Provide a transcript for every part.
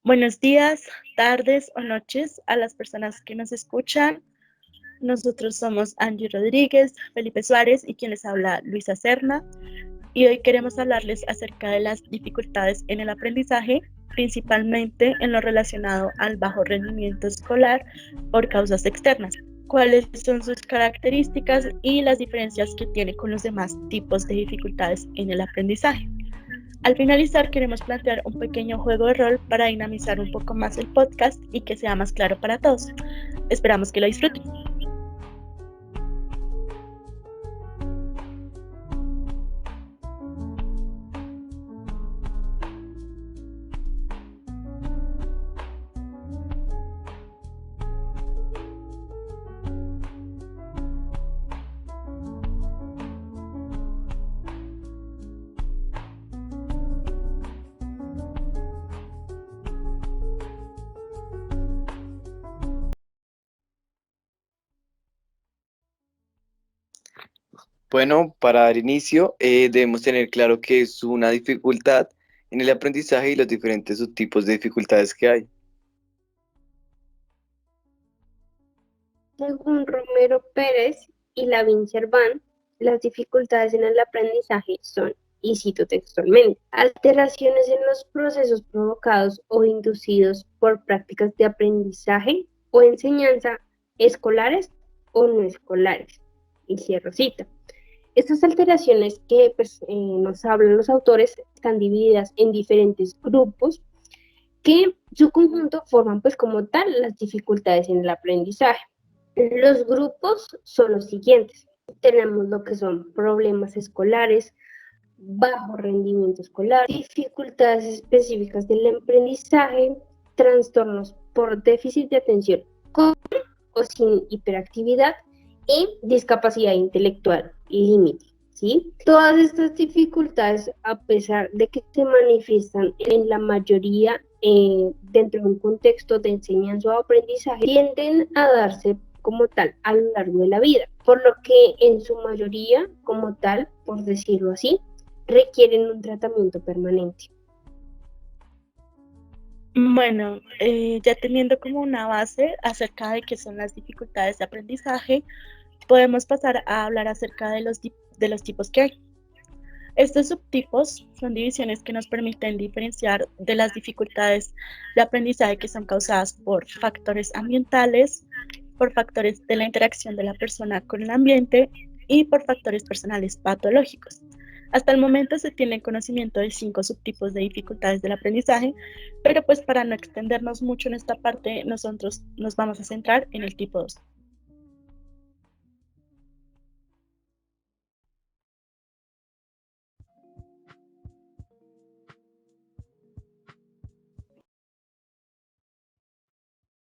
Buenos días, tardes o noches a las personas que nos escuchan. Nosotros somos Angie Rodríguez, Felipe Suárez y quien les habla Luisa Serna. Y hoy queremos hablarles acerca de las dificultades en el aprendizaje, principalmente en lo relacionado al bajo rendimiento escolar por causas externas. ¿Cuáles son sus características y las diferencias que tiene con los demás tipos de dificultades en el aprendizaje? Al finalizar, queremos plantear un pequeño juego de rol para dinamizar un poco más el podcast y que sea más claro para todos. Esperamos que lo disfruten. Bueno, para dar inicio, debemos tener claro que es una dificultad en el aprendizaje y los diferentes subtipos de dificultades que hay. Según Romero Pérez y Lavín Serván, las dificultades en el aprendizaje son, y cito textualmente, alteraciones en los procesos provocados o inducidos por prácticas de aprendizaje o enseñanza escolares o no escolares. Y cierro cita. Estas alteraciones que nos hablan los autores están divididas en diferentes grupos que su conjunto forman pues como tal las dificultades en el aprendizaje. Los grupos son los siguientes. Tenemos lo que son problemas escolares, bajo rendimiento escolar, dificultades específicas del aprendizaje, trastornos por déficit de atención con o sin hiperactividad y discapacidad intelectual límite. ¿Sí? Todas estas dificultades, a pesar de que se manifiestan en la mayoría dentro de un contexto de enseñanza o aprendizaje, tienden a darse como tal a lo largo de la vida, por lo que en su mayoría, como tal, por decirlo así, requieren un tratamiento permanente. Bueno, ya teniendo como una base acerca de qué son las dificultades de aprendizaje, podemos pasar a hablar acerca de los tipos que hay. Estos subtipos son divisiones que nos permiten diferenciar de las dificultades de aprendizaje que son causadas por factores ambientales, por factores de la interacción de la persona con el ambiente y por factores personales patológicos. Hasta el momento se tiene conocimiento de 5 subtipos de dificultades del aprendizaje, pero pues para no extendernos mucho en esta parte, nosotros nos vamos a centrar en el tipo 2.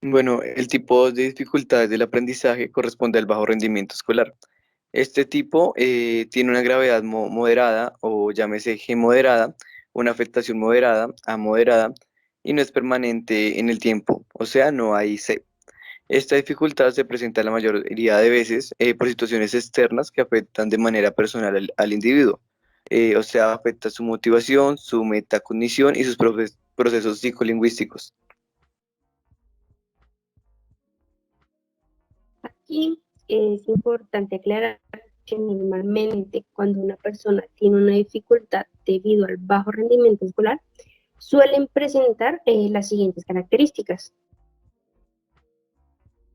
Bueno, el tipo de dificultades del aprendizaje corresponde al bajo rendimiento escolar. Este tipo tiene una gravedad moderada o llámese G moderada, una afectación moderada a moderada y no es permanente en el tiempo, o sea, no hay C. Esta dificultad se presenta la mayoría de veces por situaciones externas que afectan de manera personal al individuo. O sea, afecta su motivación, su metacognición y sus procesos psicolingüísticos. Aquí es importante aclarar que normalmente cuando una persona tiene una dificultad debido al bajo rendimiento escolar, suelen presentar las siguientes características.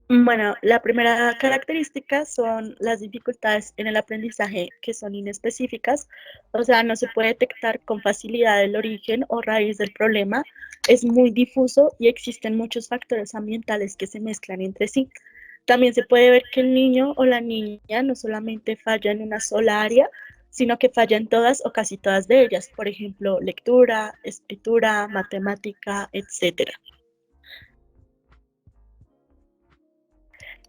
Bueno, la primera característica son las dificultades en el aprendizaje que son inespecíficas, o sea, no se puede detectar con facilidad el origen o raíz del problema, es muy difuso y existen muchos factores ambientales que se mezclan entre sí. También se puede ver que el niño o la niña no solamente falla en una sola área, sino que falla en todas o casi todas de ellas, por ejemplo, lectura, escritura, matemática, etcétera.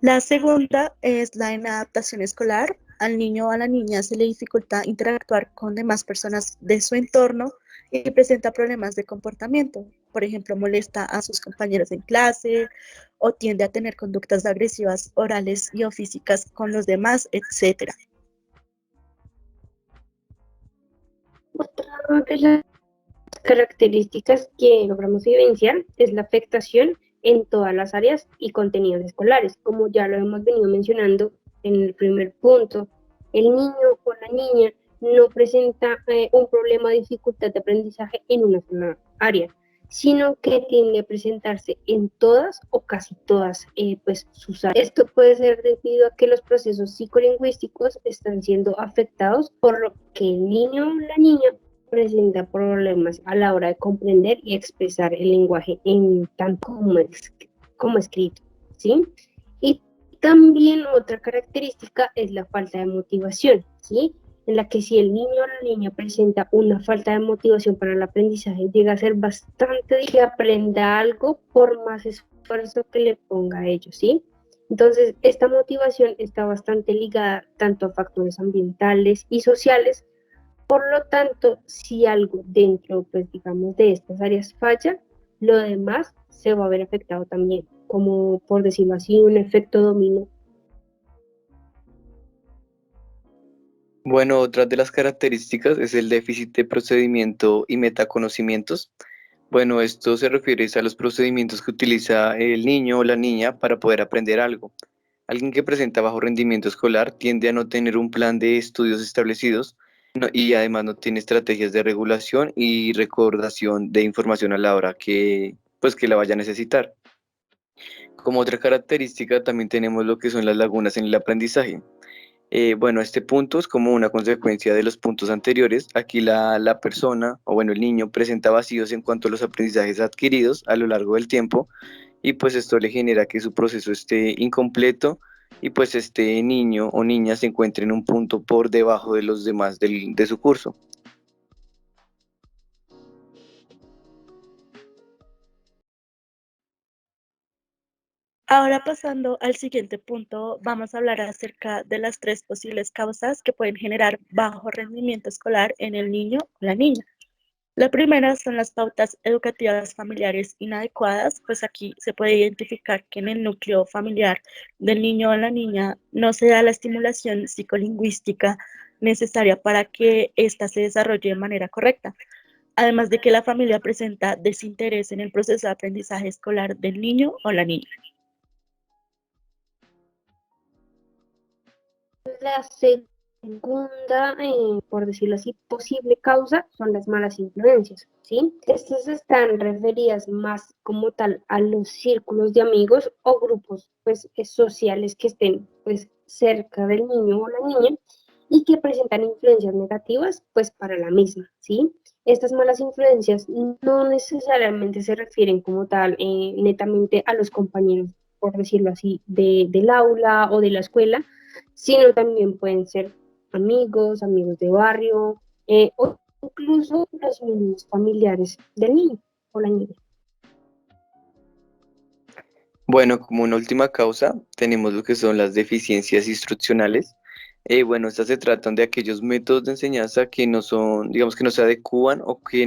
La segunda es la inadaptación escolar. Al niño o a la niña se le dificulta interactuar con demás personas de su entorno y presenta problemas de comportamiento. Por ejemplo, molesta a sus compañeros en clase o tiende a tener conductas agresivas orales y o físicas con los demás, etcétera. Otra de las Características que logramos evidenciar es la afectación en todas las áreas y contenidos escolares, como ya lo hemos venido mencionando en el primer punto. El niño o la niña no presenta un problema de dificultad de aprendizaje en una sola área, sino que tiende a presentarse en todas o casi todas pues, sus áreas. Esto puede ser debido a que los procesos psicolingüísticos están siendo afectados, por lo que el niño o la niña presenta problemas a la hora de comprender y expresar el lenguaje en tanto como escrito, ¿sí? Y también otra característica es la falta de motivación, ¿sí? En la que si el niño o la niña presenta una falta de motivación para el aprendizaje, llega a ser bastante difícil que aprenda algo por más esfuerzo que le ponga a ellos, ¿sí? Entonces, esta motivación está bastante ligada tanto a factores ambientales y sociales. Por lo tanto, si algo dentro, pues digamos, de estas áreas falla, lo demás se va a ver afectado también, como por decirlo así, un efecto dominó. Bueno, otra de las características es el déficit de procedimiento y metaconocimientos. Bueno, esto se refiere a los procedimientos que utiliza el niño o la niña para poder aprender algo. Alguien que presenta bajo rendimiento escolar tiende a no tener un plan de estudios establecidos y además no tiene estrategias de regulación y recordación de información a la hora que la vaya a necesitar. Como otra característica también tenemos lo que son las lagunas en el aprendizaje. Bueno, este punto es como una consecuencia de los puntos anteriores. Aquí la persona, o bueno, el niño presenta vacíos en cuanto a los aprendizajes adquiridos a lo largo del tiempo y pues esto le genera que su proceso esté incompleto y pues este niño o niña se encuentre en un punto por debajo de los demás de su curso. Ahora pasando al siguiente punto, vamos a hablar acerca de las tres posibles causas que pueden generar bajo rendimiento escolar en el niño o la niña. La primera son las pautas educativas familiares inadecuadas, pues aquí se puede identificar que en el núcleo familiar del niño o la niña no se da la estimulación psicolingüística necesaria para que ésta se desarrolle de manera correcta, además de que la familia presenta desinterés en el proceso de aprendizaje escolar del niño o la niña. La segunda, por decirlo así, posible causa son las malas influencias, ¿sí? Estas están referidas más como tal a los círculos de amigos o grupos pues, sociales que estén pues, cerca del niño o la niña y que presentan influencias negativas pues para la misma, ¿sí? Estas malas influencias no necesariamente se refieren como tal netamente a los compañeros, por decirlo así, del aula o de la escuela, sino también pueden ser amigos, amigos de barrio, o incluso los mismos familiares del niño o la niña. Bueno, como una última causa, tenemos lo que son las deficiencias instruccionales. Bueno, estas se tratan de aquellos métodos de enseñanza que no son, digamos que no se adecúan o que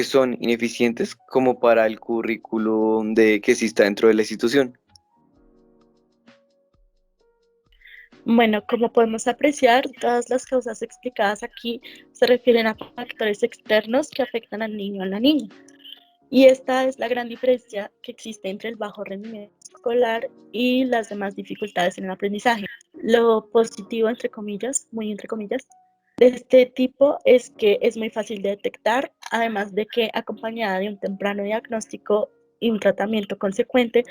son ineficientes como para el currículo que exista dentro de la institución. Bueno, como podemos apreciar, todas las causas explicadas aquí se refieren a factores externos que afectan al niño o a la niña. Y esta es la gran diferencia que existe entre el bajo rendimiento escolar y las demás dificultades en el aprendizaje. Lo positivo, entre comillas, muy entre comillas, de este tipo es que es muy fácil de detectar, además de que acompañada de un temprano diagnóstico y un tratamiento consecuente,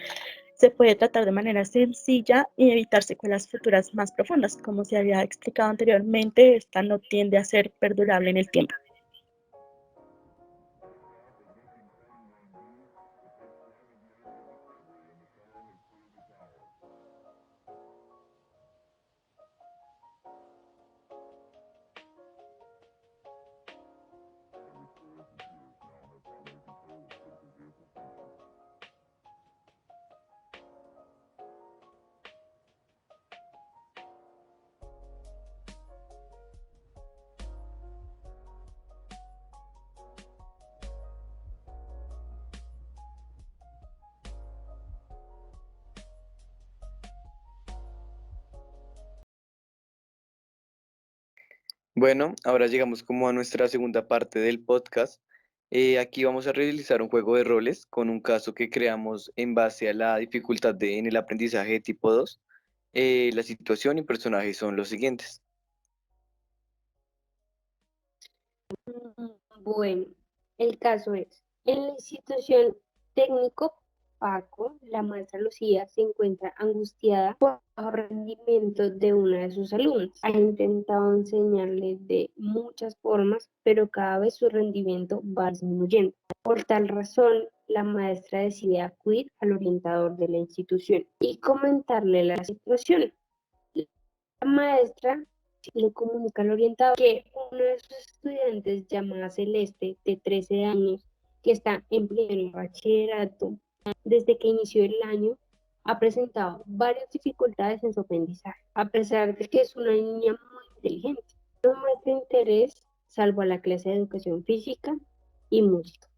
se puede tratar de manera sencilla y evitar secuelas futuras más profundas. Como se había explicado anteriormente, esta no tiende a ser perdurable en el tiempo. Bueno, ahora llegamos como a nuestra segunda parte del podcast. Aquí vamos a realizar un juego de roles con un caso que creamos en base a la dificultad en el aprendizaje de tipo 2. La situación y personajes son los siguientes. Bueno, el caso es, en la institución técnico Paco, la maestra Lucía se encuentra angustiada por el rendimiento de una de sus alumnas. Ha intentado enseñarle de muchas formas, pero cada vez su rendimiento va disminuyendo. Por tal razón, la maestra decide acudir al orientador de la institución y comentarle la situación. La maestra le comunica al orientador que uno de sus estudiantes, llamada Celeste, de 13 años, que está en primer bachillerato, desde que inició el año, ha presentado varias dificultades en su aprendizaje, a pesar de que es una niña muy inteligente. No muestra interés, salvo a la clase de educación física y música,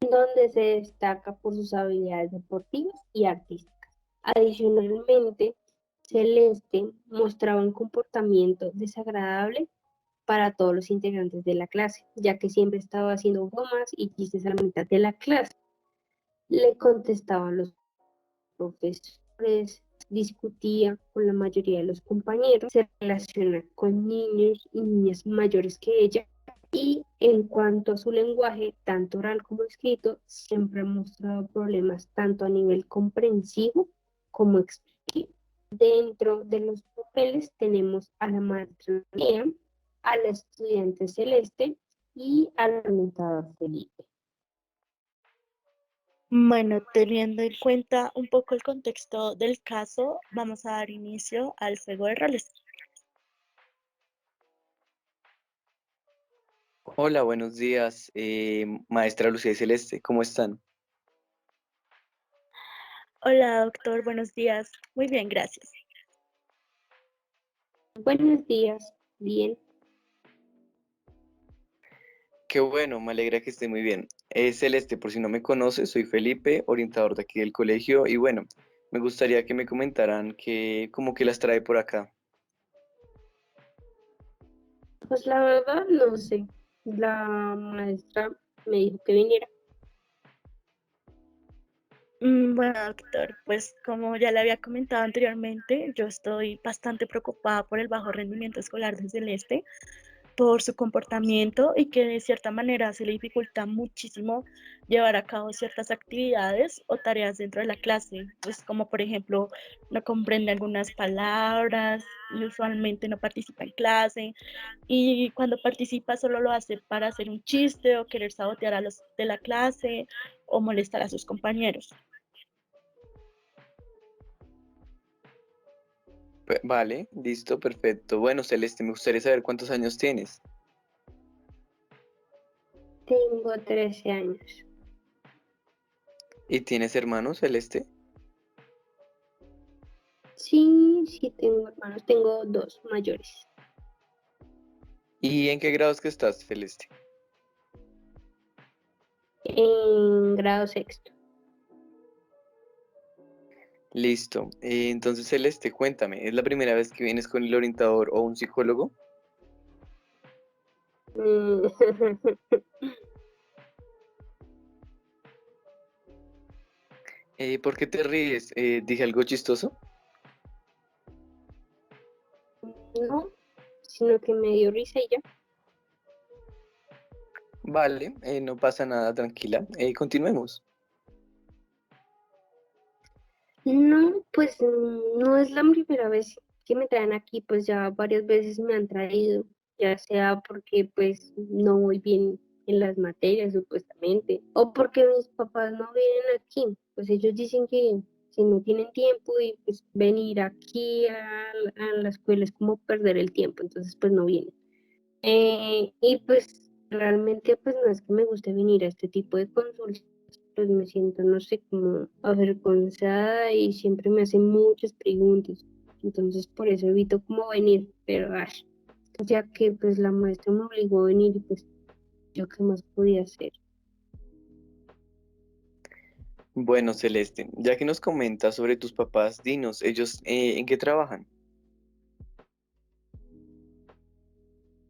donde se destaca por sus habilidades deportivas y artísticas. Adicionalmente, Celeste mostraba un comportamiento desagradable para todos los integrantes de la clase, ya que siempre estaba haciendo bromas y chistes a la mitad de la clase. Le contestaba a los profesores, discutía con la mayoría de los compañeros, se relaciona con niños y niñas mayores que ella y en cuanto a su lenguaje, tanto oral como escrito, siempre ha mostrado problemas tanto a nivel comprensivo como expresivo. Dentro de los papeles tenemos a la maestra Lea, al estudiante Celeste y al orientador Felipe. Bueno, teniendo en cuenta un poco el contexto del caso, vamos a dar inicio al juego de roles. Hola, buenos días, maestra Lucía y Celeste, ¿cómo están? Hola, doctor, buenos días. Muy bien, gracias. Buenos días, bien. Qué bueno, me alegra que esté muy bien. Celeste, por si no me conoce, soy Felipe, orientador de aquí del colegio, y bueno, me gustaría que me comentaran como que las trae por acá. Pues la verdad no sé. La maestra me dijo que viniera. Bueno, doctor, pues como ya le había comentado anteriormente, yo estoy bastante preocupada por el bajo rendimiento escolar de Celeste, por su comportamiento y que de cierta manera se le dificulta muchísimo llevar a cabo ciertas actividades o tareas dentro de la clase, pues como por ejemplo no comprende algunas palabras y usualmente no participa en clase y cuando participa solo lo hace para hacer un chiste o querer sabotear a los de la clase o molestar a sus compañeros. Vale, listo, perfecto. Bueno, Celeste, me gustaría saber cuántos años tienes. Tengo 13 años. ¿Y tienes hermanos, Celeste? Sí, sí tengo hermanos. Tengo dos mayores. ¿Y en qué grados que estás, Celeste? En grado sexto. Listo. Entonces, Celeste, cuéntame, ¿es la primera vez que vienes con el orientador o un psicólogo? Mm, ¿Por qué te ríes? ¿Dije algo chistoso? no, sino que me dio risa y ya. Vale, no pasa nada, tranquila. Continuemos. No, pues no es la primera vez que me traen aquí, pues ya varias veces me han traído, ya sea porque pues no voy bien en las materias supuestamente, o porque mis papás no vienen aquí, pues ellos dicen que si no tienen tiempo y pues venir aquí a la escuela es como perder el tiempo, entonces pues no vienen. Y pues realmente pues no es que me guste venir a este tipo de consultas, pues me siento, no sé, como avergonzada y siempre me hacen muchas preguntas. Entonces por eso evito como venir, pero ay, ya que pues la maestra me obligó a venir y pues yo qué más podía hacer. Bueno, Celeste, ya que nos comentas sobre tus papás, dinos, ellos ¿en qué trabajan?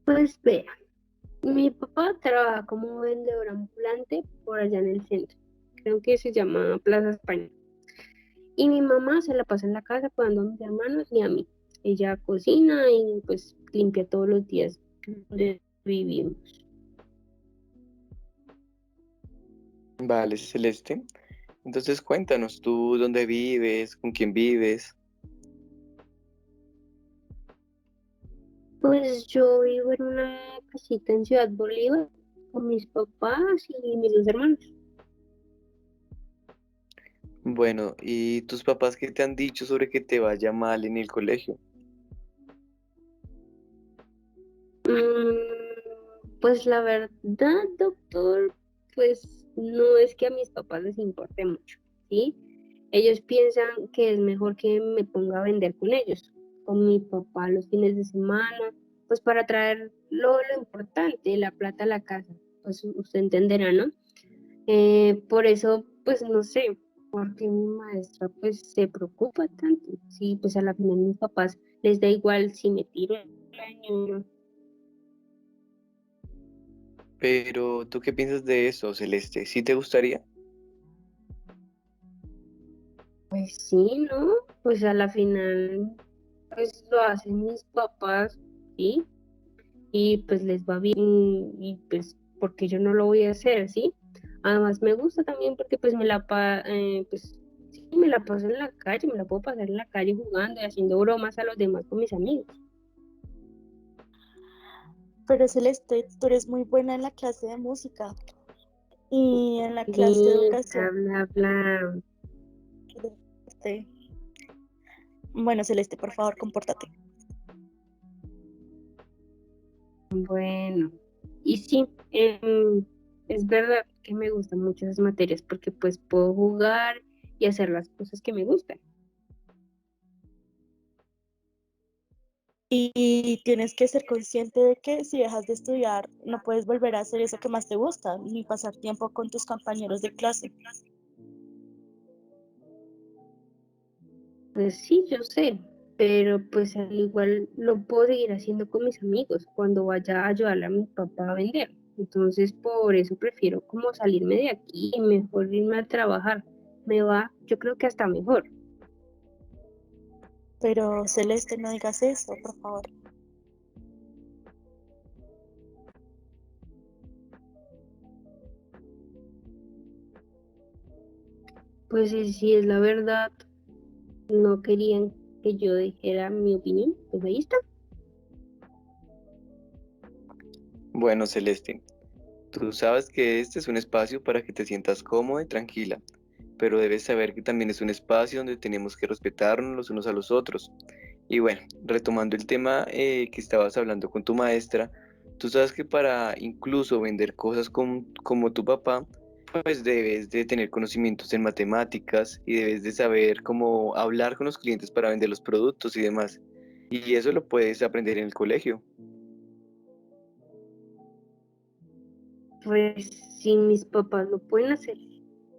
Pues Pues vea, mi papá trabaja como vendedor ambulante por allá en el centro. Creo que se llama Plaza España. Y mi mamá se la pasa en la casa cuidando a mis hermanos y a mí. Ella cocina y pues limpia todos los días donde vivimos. Vale, Celeste. Entonces cuéntanos, ¿tú dónde vives? ¿Con quién vives? Pues yo vivo en una casita en Ciudad Bolívar con mis papás y mis dos hermanos. Bueno, ¿y tus papás qué te han dicho sobre que te vaya mal en el colegio? Pues la verdad, doctor, pues no es que a mis papás les importe mucho, ¿sí? Ellos piensan que es mejor que me ponga a vender con ellos, con mi papá los fines de semana, pues para traer lo importante, la plata a la casa, pues usted entenderá, ¿no? Por eso, pues no sé, porque mi maestra pues se preocupa tanto, sí, pues a la final mis papás les da igual si me tiro el año. Pero, ¿tú qué piensas de eso, Celeste? ¿Sí te gustaría? Pues sí, ¿no? Pues a la final, pues lo hacen mis papás, ¿sí? Y pues les va bien y pues porque yo no lo voy a hacer, ¿sí? Además me gusta también porque pues pues sí, me la paso en la calle, me la puedo pasar en la calle jugando y haciendo bromas a los demás con mis amigos. Pero Celeste, tú eres muy buena en la clase de música y en la clase de Y educación. bla, bla, bla. Este, Bueno, Celeste, por favor, compórtate. Bueno, y sí, es verdad que me gustan mucho esas materias porque pues puedo jugar y hacer las cosas que me gustan. Y tienes que ser consciente de que si dejas de estudiar, no puedes volver a hacer eso que más te gusta, ni pasar tiempo con tus compañeros de clase. Pues sí, yo sé, pero pues al igual lo puedo seguir haciendo con mis amigos cuando vaya a ayudarle a mi papá a vender. Entonces por eso prefiero como salirme de aquí y mejor irme a trabajar. Me va, yo creo que hasta mejor. Pero Celeste, no digas eso, por favor. Pues sí, es la verdad, no querían que yo dijera mi opinión, pues ahí está. Bueno, Celeste, tú sabes que este es un espacio para que te sientas cómoda y tranquila, pero debes saber que también es un espacio donde tenemos que respetarnos los unos a los otros. Y bueno, retomando el tema que estabas hablando con tu maestra, tú sabes que para incluso vender cosas como tu papá, pues debes de tener conocimientos en matemáticas y debes de saber cómo hablar con los clientes para vender los productos y demás. Y eso lo puedes aprender en el colegio. Pues si mis papás lo pueden hacer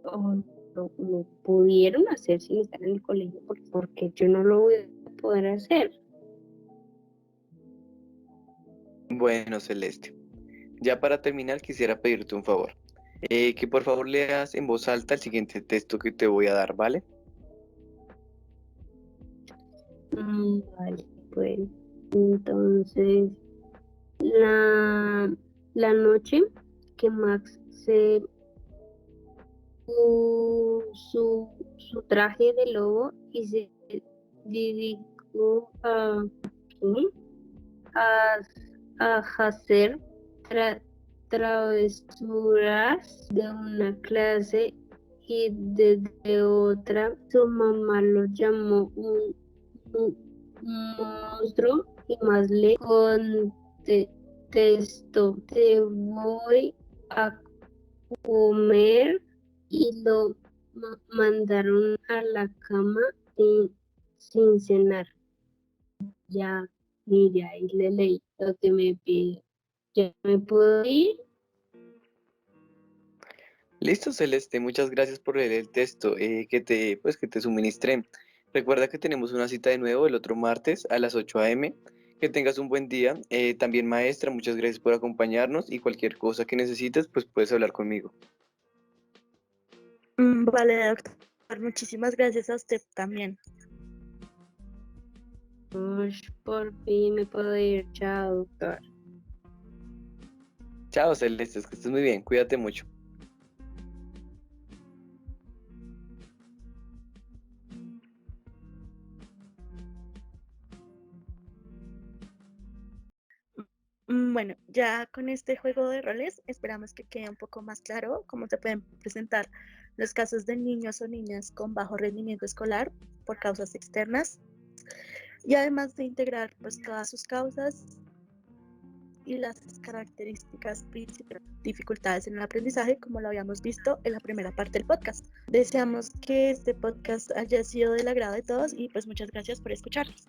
o lo pudieron hacer sin estar en el colegio, porque yo no lo voy a poder hacer. Bueno, Celeste, ya para terminar quisiera pedirte un favor. Que por favor leas en voz alta el siguiente texto que te voy a dar, ¿vale? Vale, pues entonces la, la noche que Max se su traje de lobo y se dedicó ¿qué? a, a hacer tra- travesuras de una clase y de otra. Su mamá lo llamó un monstruo y más le contestó, te voy a comer y lo mandaron a la cama sin cenar. Ya, mire, ahí le leí lo que me pide. ¿Ya me puedo ir? Listo, Celeste, muchas gracias por leer el texto que te suministré. Recuerda que tenemos una cita de nuevo el otro martes a las 8 a.m. Que tengas un buen día. También maestra, muchas gracias por acompañarnos y cualquier cosa que necesites, pues puedes hablar conmigo. Vale, doctor. Muchísimas gracias a usted también. Ush, por fin me puedo ir. Chao, doctor. Chao, Celeste, que estés muy bien, cuídate mucho. Bueno, ya con este juego de roles esperamos que quede un poco más claro cómo se pueden presentar los casos de niños o niñas con bajo rendimiento escolar por causas externas y además de integrar pues todas sus causas y las características principales, dificultades en el aprendizaje, como lo habíamos visto en la primera parte del podcast. Deseamos que este podcast haya sido del agrado de todos y pues muchas gracias por escucharnos.